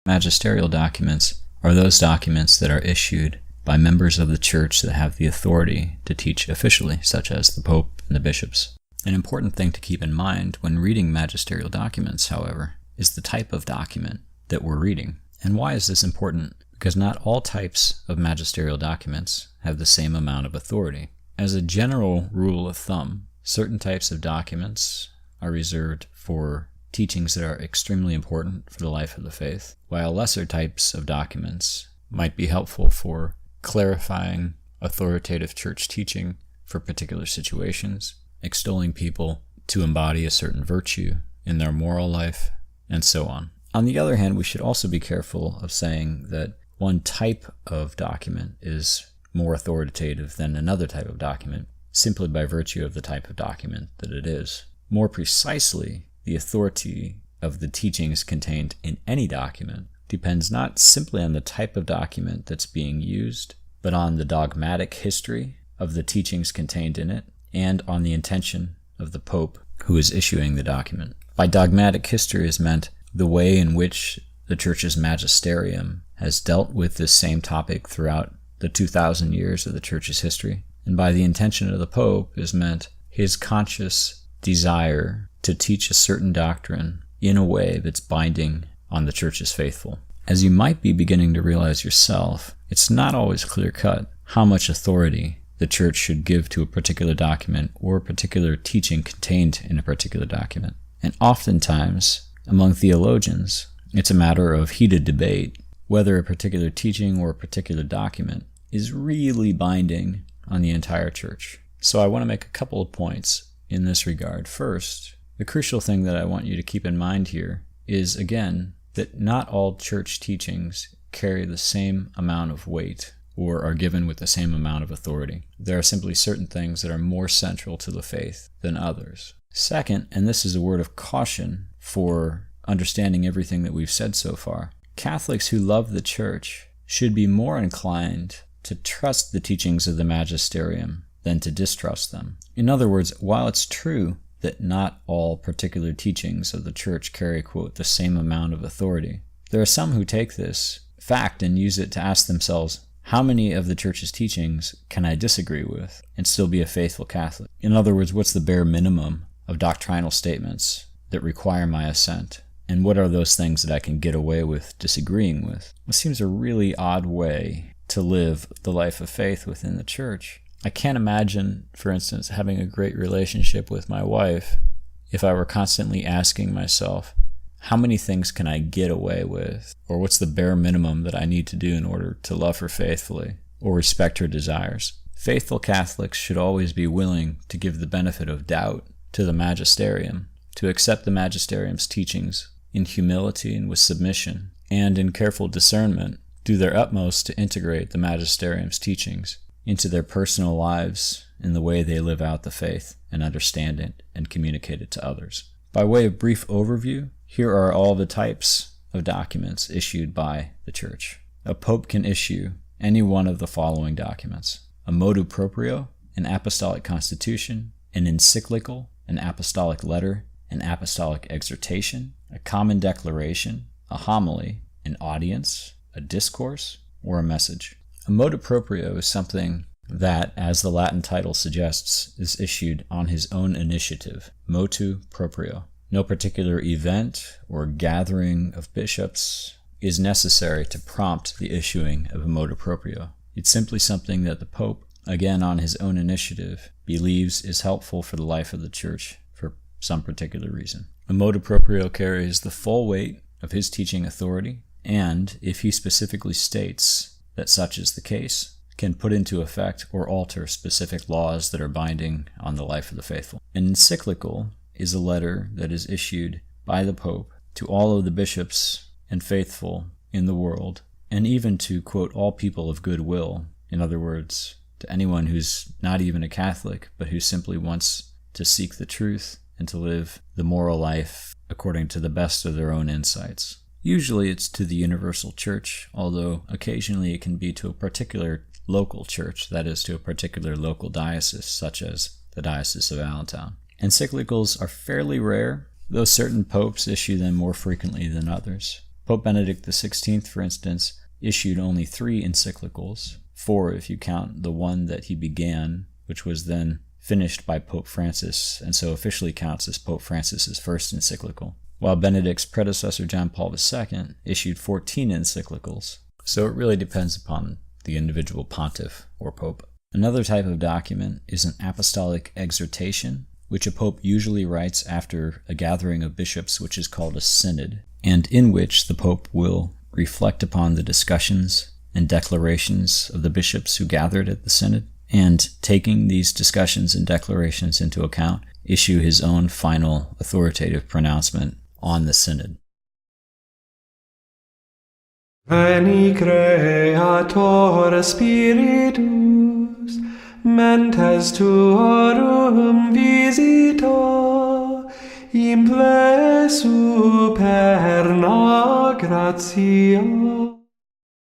Magisterial documents are those documents that are issued by members of the church that have the authority to teach officially, such as the Pope and the bishops. An important thing to keep in mind when reading magisterial documents, however, is the type of document that we're reading. And why is this important? Because not all types of magisterial documents have the same amount of authority. As a general rule of thumb, certain types of documents are reserved for teachings that are extremely important for the life of the faith, while lesser types of documents might be helpful for clarifying authoritative church teaching for particular situations, extolling people to embody a certain virtue in their moral life, and so on. On the other hand, we should also be careful of saying that one type of document is more authoritative than another type of document, simply by virtue of the type of document that it is. More precisely, the authority of the teachings contained in any document depends not simply on the type of document that's being used, but on the dogmatic history of the teachings contained in it, and on the intention of the Pope who is issuing the document. By dogmatic history is meant the way in which the Church's magisterium has dealt with this same topic throughout the 2,000 years of the Church's history. And by the intention of the Pope is meant his conscious desire to teach a certain doctrine in a way that's binding on the Church's faithful. As you might be beginning to realize yourself, it's not always clear-cut how much authority the Church should give to a particular document or a particular teaching contained in a particular document. And oftentimes, among theologians, it's a matter of heated debate whether a particular teaching or a particular document is really binding on the entire Church. So I want to make a couple of points in this regard. First, the crucial thing that I want you to keep in mind here is, again, that not all church teachings carry the same amount of weight or are given with the same amount of authority. There are simply certain things that are more central to the faith than others. Second, and this is a word of caution for understanding everything that we've said so far, Catholics who love the Church should be more inclined to trust the teachings of the magisterium than to distrust them. In other words, while it's true that not all particular teachings of the Church carry, quote, the same amount of authority, there are some who take this fact and use it to ask themselves, how many of the Church's teachings can I disagree with and still be a faithful Catholic? In other words, what's the bare minimum of doctrinal statements that require my assent? And what are those things that I can get away with disagreeing with? It seems a really odd way to live the life of faith within the Church. I can't imagine, for instance, having a great relationship with my wife if I were constantly asking myself, how many things can I get away with? Or what's the bare minimum that I need to do in order to love her faithfully or respect her desires? Faithful Catholics should always be willing to give the benefit of doubt to the magisterium, to accept the magisterium's teachings in humility and with submission, and in careful discernment, do their utmost to integrate the magisterium's teachings into their personal lives in the way they live out the faith and understand it and communicate it to others. By way of brief overview, here are all the types of documents issued by the Church. A pope can issue any one of the following documents: a motu proprio, an apostolic constitution, an encyclical, an apostolic letter, an apostolic exhortation, a common declaration, a homily, an audience, a discourse, or a message. A motu proprio is something that, as the Latin title suggests, is issued on his own initiative. Motu proprio. No particular event or gathering of bishops is necessary to prompt the issuing of a motu proprio. It's simply something that the Pope, again on his own initiative, believes is helpful for the life of the Church for some particular reason. A motu proprio carries the full weight of his teaching authority, and, if he specifically states that such is the case, can put into effect or alter specific laws that are binding on the life of the faithful. An encyclical is a letter that is issued by the Pope to all of the bishops and faithful in the world, and even to, quote, all people of good will. In other words, to anyone who's not even a Catholic, but who simply wants to seek the truth and to live the moral life according to the best of their own insights. Usually it's to the universal church, although occasionally it can be to a particular local church, that is, to a particular local diocese, such as the Diocese of Allentown. Encyclicals are fairly rare, though certain popes issue them more frequently than others. Pope Benedict XVI, for instance, issued only 3 encyclicals, 4 if you count the one that he began, which was then finished by Pope Francis, and so officially counts as Pope Francis's first encyclical, while Benedict's predecessor John Paul II issued 14 encyclicals. So it really depends upon the individual pontiff or pope. Another type of document is an apostolic exhortation, which a pope usually writes after a gathering of bishops, which is called a synod, and in which the pope will reflect upon the discussions and declarations of the bishops who gathered at the synod, and taking these discussions and declarations into account, issue his own final authoritative pronouncement on the synod. Veni Creator Spiritus, mentes tuorum visita, imple superna gratia.